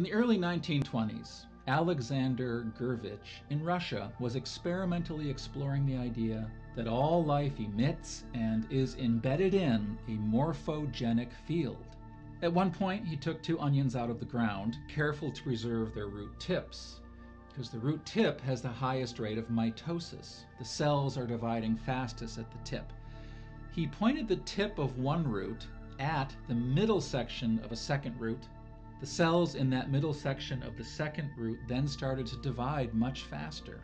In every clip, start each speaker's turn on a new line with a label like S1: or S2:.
S1: In the early 1920s, Alexander Gurevich in Russia was experimentally exploring the idea that all life emits and is embedded in a morphogenic field. At one point, he took 2 onions out of the ground, careful to preserve their root tips, because the root tip has the highest rate of mitosis. The cells are dividing fastest at the tip. He pointed the tip of one root at the middle section of a second root. The cells in that middle section of the second root then started to divide much faster.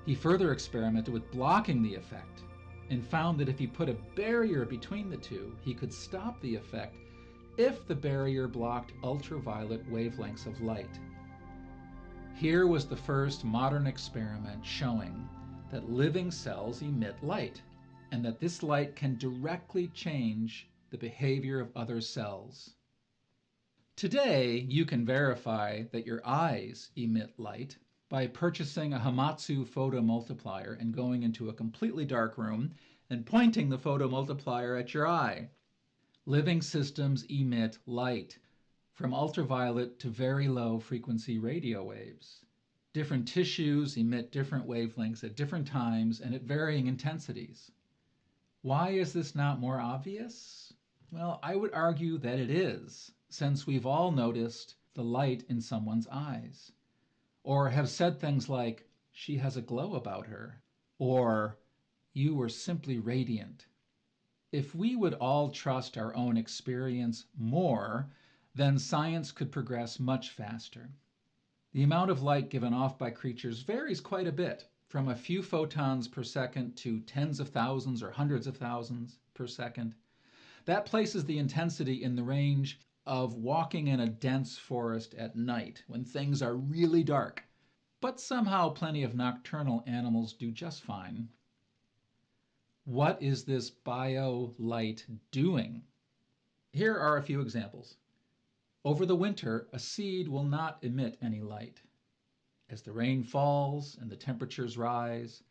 S1: He further experimented with blocking the effect and found that if he put a barrier between the two, he could stop the effect if the barrier blocked ultraviolet wavelengths of light. Here was the first modern experiment showing that living cells emit light, and that this light can directly change the behavior of other cells. Today, you can verify that your eyes emit light by purchasing a Hamamatsu photomultiplier and going into a completely dark room and pointing the photomultiplier at your eye. Living systems emit light, from ultraviolet to very low frequency radio waves. Different tissues emit different wavelengths at different times and at varying intensities. Why is this not more obvious? Well, I would argue that it is, since we've all noticed the light in someone's eyes, or have said things like, "She has a glow about her," or "You were simply radiant." If we would all trust our own experience more, then science could progress much faster. The amount of light given off by creatures varies quite a bit, from a few photons per second to tens of thousands or hundreds of thousands per second. That places the intensity in the range of walking in a dense forest at night when things are really dark, but somehow plenty of nocturnal animals do just fine. What is this bio-light doing? Here are a few examples. Over the winter, a seed will not emit any light. As the rain falls and the temperatures rise,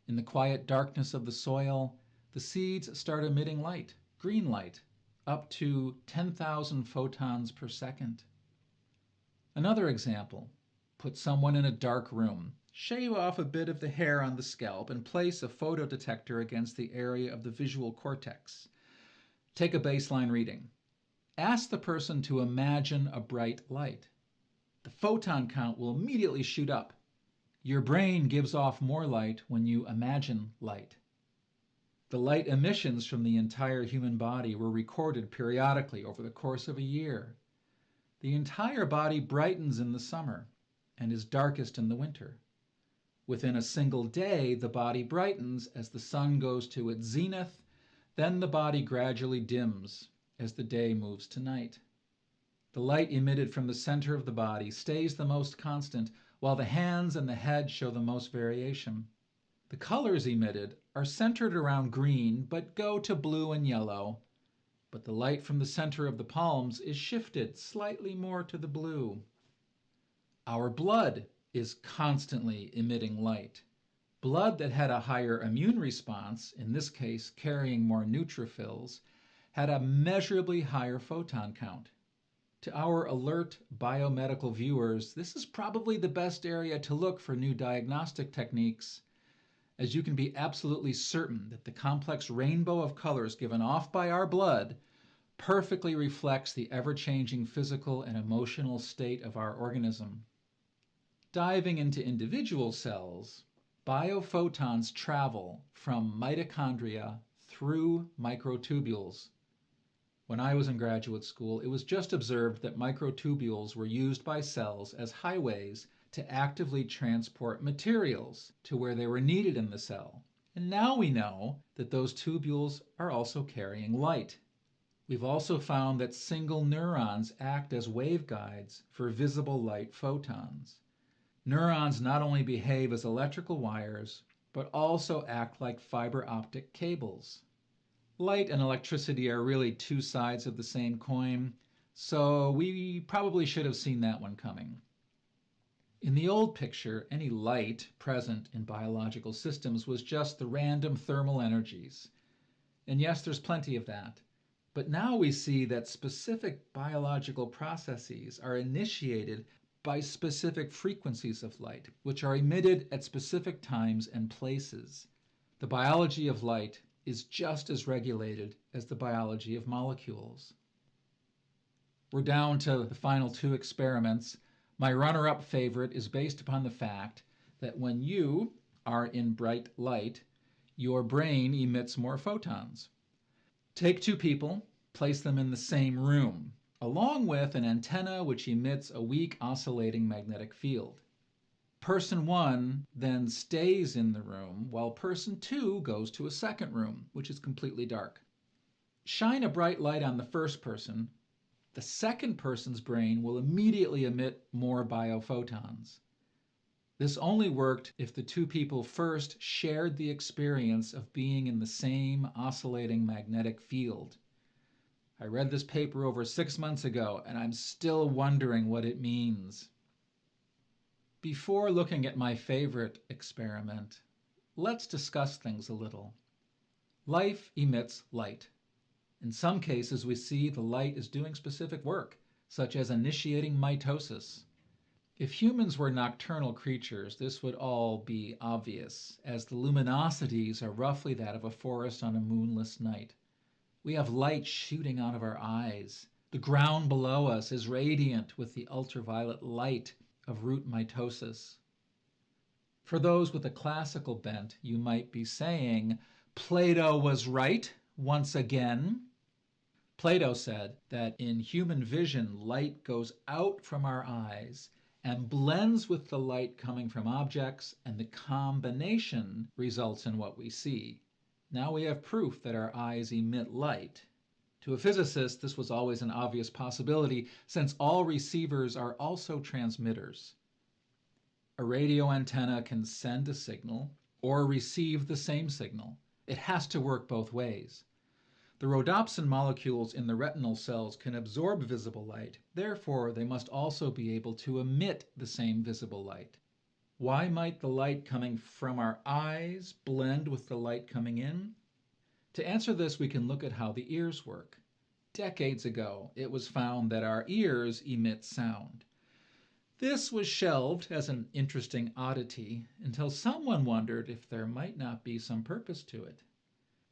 S1: in the quiet darkness of the soil, the seeds start emitting light, green light, up to 10,000 photons per second. Another example, put someone in a dark room, shave off a bit of the hair on the scalp and place a photodetector against the area of the visual cortex. Take a baseline reading. Ask the person to imagine a bright light. The photon count will immediately shoot up. Your brain gives off more light when you imagine light. The light emissions from the entire human body were recorded periodically over the course of a year. The entire body brightens in the summer and is darkest in the winter. Within a single day, the body brightens as the sun goes to its zenith, then the body gradually dims as the day moves to night. The light emitted from the center of the body stays the most constant, while the hands and the head show the most variation. The colors emitted are centered around green, but go to blue and yellow. But the light from the center of the palms is shifted slightly more to the blue. Our blood is constantly emitting light. Blood that had a higher immune response, in this case carrying more neutrophils, had a measurably higher photon count. To our alert biomedical viewers, this is probably the best area to look for new diagnostic techniques, as you can be absolutely certain that the complex rainbow of colors given off by our blood perfectly reflects the ever-changing physical and emotional state of our organism. Diving into individual cells, biophotons travel from mitochondria through microtubules. When I was in graduate school, it was just observed that microtubules were used by cells as highways to actively transport materials to where they were needed in the cell. And now we know that those tubules are also carrying light. We've also found that single neurons act as waveguides for visible light photons. Neurons not only behave as electrical wires, but also act like fiber optic cables. Light and electricity are really two sides of the same coin, so we probably should have seen that one coming. In the old picture, any light present in biological systems was just the random thermal energies. And yes, there's plenty of that. But now we see that specific biological processes are initiated by specific frequencies of light, which are emitted at specific times and places. The biology of light is just as regulated as the biology of molecules. We're down to the final two experiments. My runner-up favorite is based upon the fact that when you are in bright light, your brain emits more photons. Take two people, place them in the same room, along with an antenna which emits a weak oscillating magnetic field. Person 1 then stays in the room while person 2 goes to a second room, which is completely dark. Shine a bright light on the first person. The second person's brain will immediately emit more biophotons. This only worked if the two people first shared the experience of being in the same oscillating magnetic field. I read this paper over 6 months ago, and I'm still wondering what it means. Before looking at my favorite experiment, let's discuss things a little. Life emits light. In some cases, we see the light is doing specific work, such as initiating mitosis. If humans were nocturnal creatures, this would all be obvious, as the luminosities are roughly that of a forest on a moonless night. We have light shooting out of our eyes. The ground below us is radiant with the ultraviolet light of root mitosis. For those with a classical bent, you might be saying, Plato was right once again. Plato said that in human vision, light goes out from our eyes and blends with the light coming from objects, and the combination results in what we see. Now we have proof that our eyes emit light. To a physicist, this was always an obvious possibility, since all receivers are also transmitters. A radio antenna can send a signal or receive the same signal. It has to work both ways. The rhodopsin molecules in the retinal cells can absorb visible light. Therefore, they must also be able to emit the same visible light. Why might the light coming from our eyes blend with the light coming in? To answer this, we can look at how the ears work. Decades ago, it was found that our ears emit sound. This was shelved as an interesting oddity until someone wondered if there might not be some purpose to it.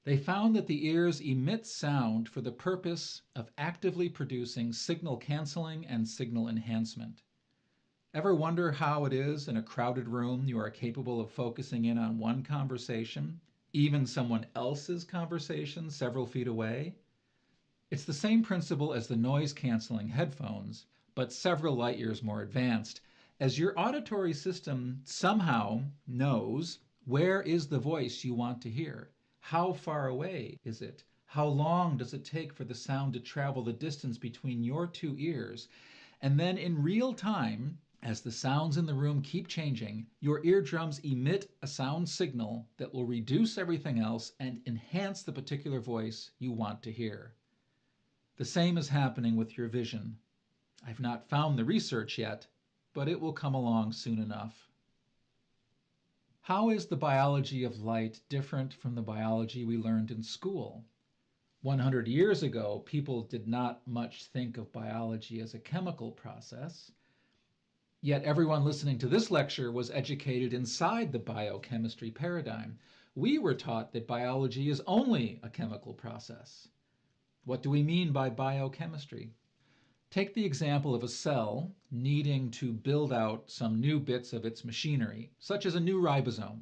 S1: They found that the ears emit sound for the purpose of actively producing signal canceling and signal enhancement. Ever wonder how it is in a crowded room you are capable of focusing in on one conversation, even someone else's conversation several feet away? It's the same principle as the noise-canceling headphones, but several light years more advanced, as your auditory system somehow knows where is the voice you want to hear. How far away is it? How long does it take for the sound to travel the distance between your two ears? And then in real time, as the sounds in the room keep changing, your eardrums emit a sound signal that will reduce everything else and enhance the particular voice you want to hear. The same is happening with your vision. I've not found the research yet, but it will come along soon enough. How is the biology of light different from the biology we learned in school? 100 years ago, people did not much think of biology as a chemical process. Yet everyone listening to this lecture was educated inside the biochemistry paradigm. We were taught that biology is only a chemical process. What do we mean by biochemistry? Take the example of a cell needing to build out some new bits of its machinery, such as a new ribosome.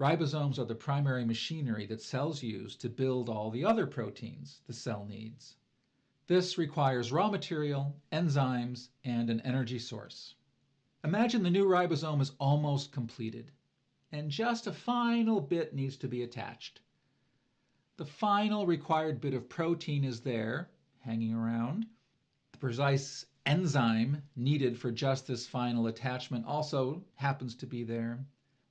S1: Ribosomes are the primary machinery that cells use to build all the other proteins the cell needs. This requires raw material, enzymes, and an energy source. Imagine the new ribosome is almost completed, and just a final bit needs to be attached. The final required bit of protein is there, hanging around. The precise enzyme needed for just this final attachment also happens to be there.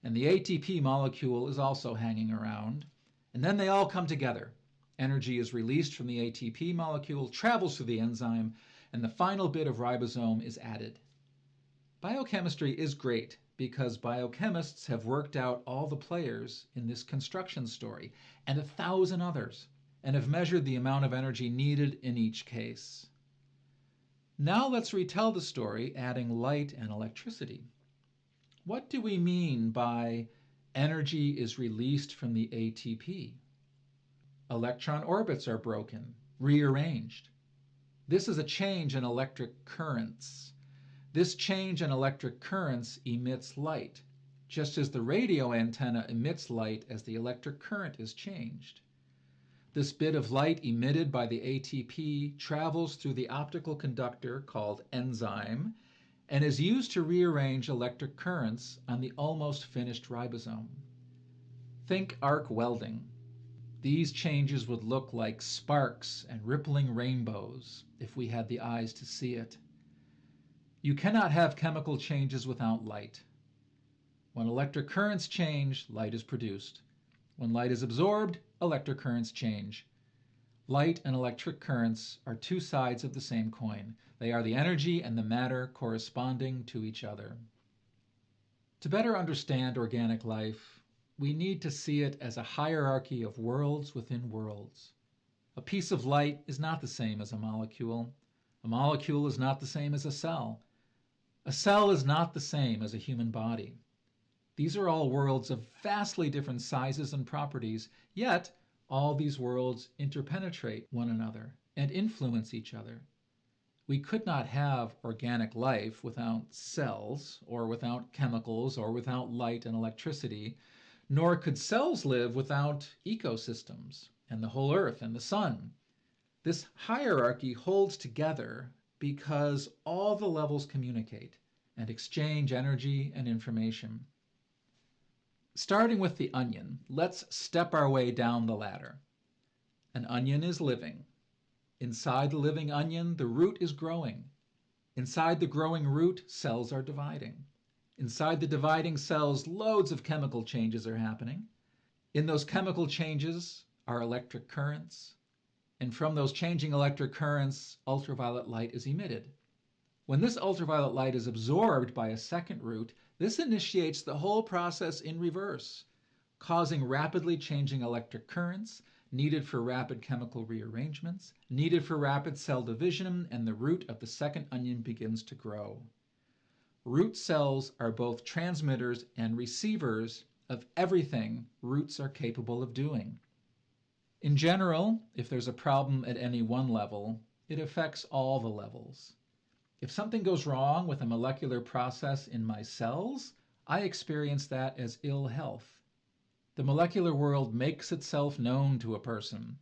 S1: And the ATP molecule is also hanging around. And then they all come together. Energy is released from the ATP molecule, travels through the enzyme, and the final bit of ribosome is added. Biochemistry is great because biochemists have worked out all the players in this construction story and 1,000 others. and have measured the amount of energy needed in each case. Now let's retell the story, adding light and electricity. What do we mean by energy is released from the ATP? Electron orbits are broken, rearranged. This is a change in electric currents. This change in electric currents emits light, just as the radio antenna emits light as the electric current is changed. This bit of light emitted by the ATP travels through the optical conductor called enzyme and is used to rearrange electric currents on the almost finished ribosome. Think arc welding. These changes would look like sparks and rippling rainbows if we had the eyes to see it. You cannot have chemical changes without light. When electric currents change, light is produced. When light is absorbed, electric currents change. Light and electric currents are two sides of the same coin. They are the energy and the matter corresponding to each other. To better understand organic life, we need to see it as a hierarchy of worlds within worlds. A piece of light is not the same as a molecule. A molecule is not the same as a cell. A cell is not the same as a human body. These are all worlds of vastly different sizes and properties, yet all these worlds interpenetrate one another and influence each other. We could not have organic life without cells, or without chemicals, or without light and electricity, nor could cells live without ecosystems and the whole earth and the sun. This hierarchy holds together because all the levels communicate and exchange energy and information. Starting with the onion, let's step our way down the ladder. An onion is living. Inside the living onion, the root is growing. Inside the growing root, cells are dividing. Inside the dividing cells, loads of chemical changes are happening. In those chemical changes are electric currents, and from those changing electric currents, ultraviolet light is emitted. When this ultraviolet light is absorbed by a second root, this initiates the whole process in reverse, causing rapidly changing electric currents needed for rapid chemical rearrangements, needed for rapid cell division, and the root of the second onion begins to grow. Root cells are both transmitters and receivers of everything roots are capable of doing. In general, if there's a problem at any one level, it affects all the levels. If something goes wrong with a molecular process in my cells, I experience that as ill health. The molecular world makes itself known to a person.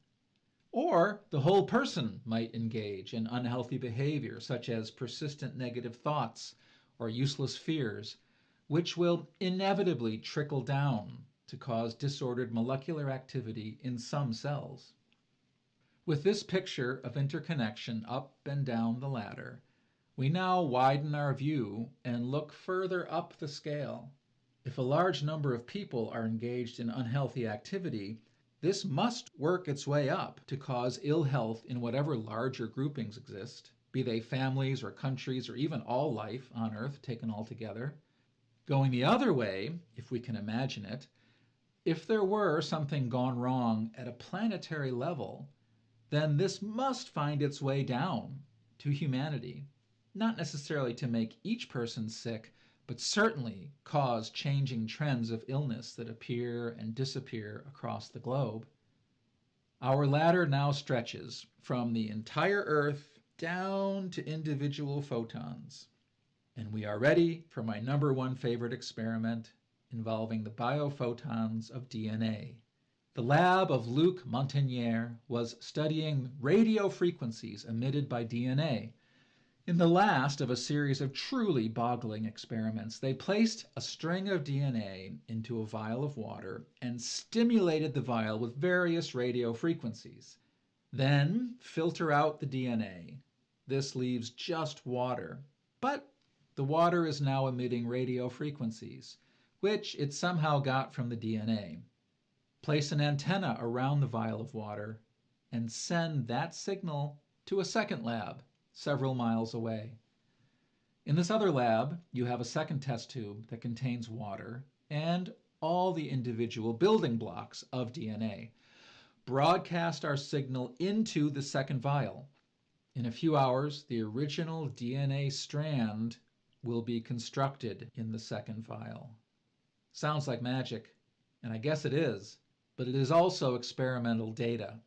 S1: Or the whole person might engage in unhealthy behavior, such as persistent negative thoughts or useless fears, which will inevitably trickle down to cause disordered molecular activity in some cells. With this picture of interconnection up and down the ladder, we now widen our view and look further up the scale. If a large number of people are engaged in unhealthy activity, this must work its way up to cause ill health in whatever larger groupings exist, be they families or countries or even all life on Earth taken all together. Going the other way, if we can imagine it, if there were something gone wrong at a planetary level, then this must find its way down to humanity. Not necessarily to make each person sick, but certainly cause changing trends of illness that appear and disappear across the globe. Our ladder now stretches from the entire Earth down to individual photons. And we are ready for my number one favorite experiment involving the biophotons of DNA. The lab of Luc Montagnier was studying radio frequencies emitted by DNA. In the last of a series of truly boggling experiments, they placed a string of DNA into a vial of water and stimulated the vial with various radio frequencies. Then filter out the DNA. This leaves just water, but the water is now emitting radio frequencies, which it somehow got from the DNA. Place an antenna around the vial of water and send that signal to a second lab several miles away. In this other lab, you have a second test tube that contains water and all the individual building blocks of DNA. broadcast our signal into the second vial. In a few hours, the original DNA strand will be constructed in the second vial. Sounds like magic, and I guess it is, but it is also experimental data.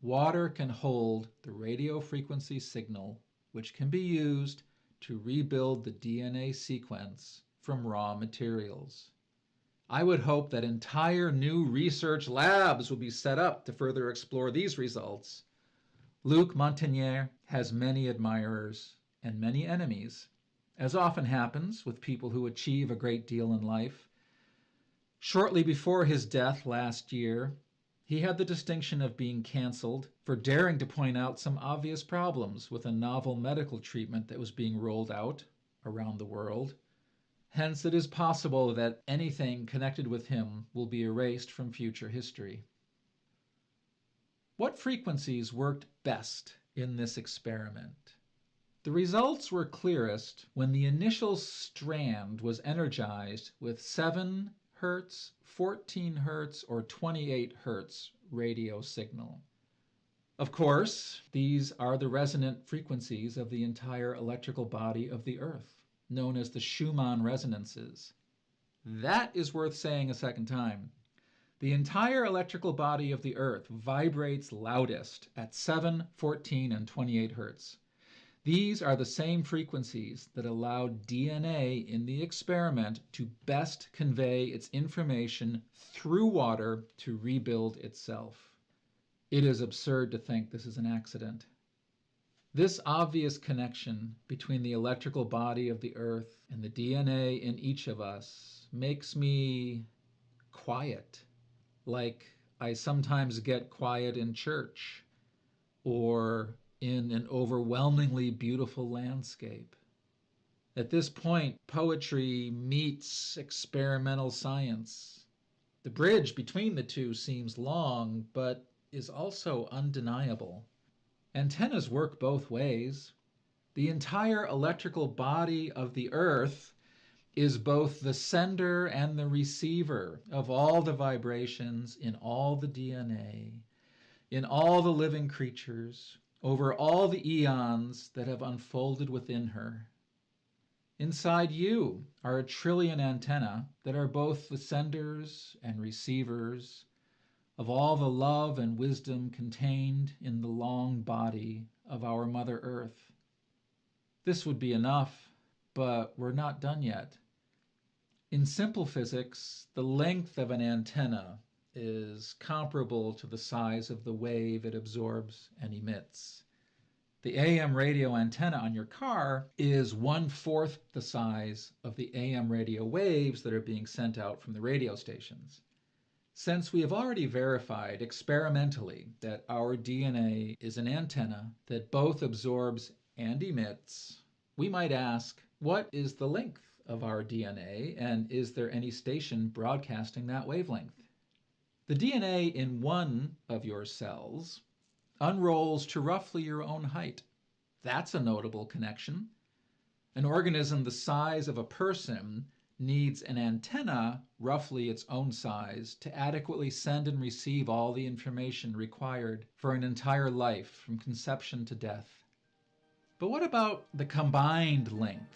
S1: Water can hold the radio frequency signal, which can be used to rebuild the DNA sequence from raw materials. I would hope that entire new research labs will be set up to further explore these results. Luc Montagnier has many admirers and many enemies, as often happens with people who achieve a great deal in life. Shortly before his death last year, he had the distinction of being canceled for daring to point out some obvious problems with a novel medical treatment that was being rolled out around the world. Hence, it is possible that anything connected with him will be erased from future history. What frequencies worked best in this experiment? The results were clearest when the initial strand was energized with 7 Hz, 14 Hz, or 28 Hz radio signal. Of course, these are the resonant frequencies of the entire electrical body of the Earth, known as the Schumann resonances. That is worth saying a second time. The entire electrical body of the Earth vibrates loudest at 7, 14, and 28 Hz. These are the same frequencies that allowed DNA in the experiment to best convey its information through water to rebuild itself. It is absurd to think this is an accident. This obvious connection between the electrical body of the Earth and the DNA in each of us makes me quiet, like I sometimes get quiet in church or in an overwhelmingly beautiful landscape. At this point, poetry meets experimental science. The bridge between the two seems long, but is also undeniable. Antennas work both ways. The entire electrical body of the Earth is both the sender and the receiver of all the vibrations in all the DNA, in all the living creatures, over all the eons that have unfolded within her. Inside you are 1 trillion antennae that are both the senders and receivers of all the love and wisdom contained in the long body of our Mother Earth. This would be enough, but we're not done yet. In simple physics, the length of an antenna is comparable to the size of the wave it absorbs and emits. The AM radio antenna on your car is 1/4 the size of the AM radio waves that are being sent out from the radio stations. Since we have already verified experimentally that our DNA is an antenna that both absorbs and emits, we might ask, what is the length of our DNA, and is there any station broadcasting that wavelength? The DNA in one of your cells unrolls to roughly your own height. That's a notable connection. An organism the size of a person needs an antenna roughly its own size to adequately send and receive all the information required for an entire life from conception to death. But what about the combined length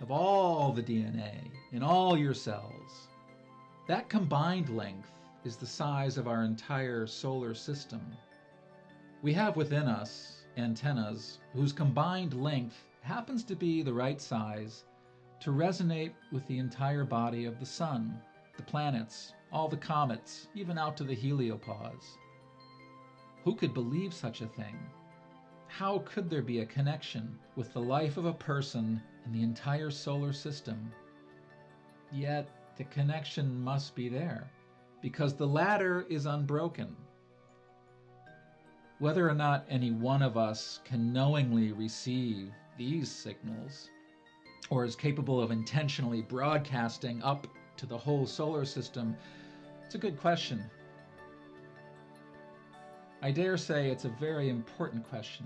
S1: of all the DNA in all your cells? That combined length is the size of our entire solar system. We have within us antennas whose combined length happens to be the right size to resonate with the entire body of the sun, the planets, all the comets, even out to the heliopause. Who could believe such a thing? How could there be a connection with the life of a person in the entire solar system? Yet the connection must be there, because the ladder is unbroken. Whether or not any one of us can knowingly receive these signals, or is capable of intentionally broadcasting up to the whole solar system, it's a good question. I dare say it's a very important question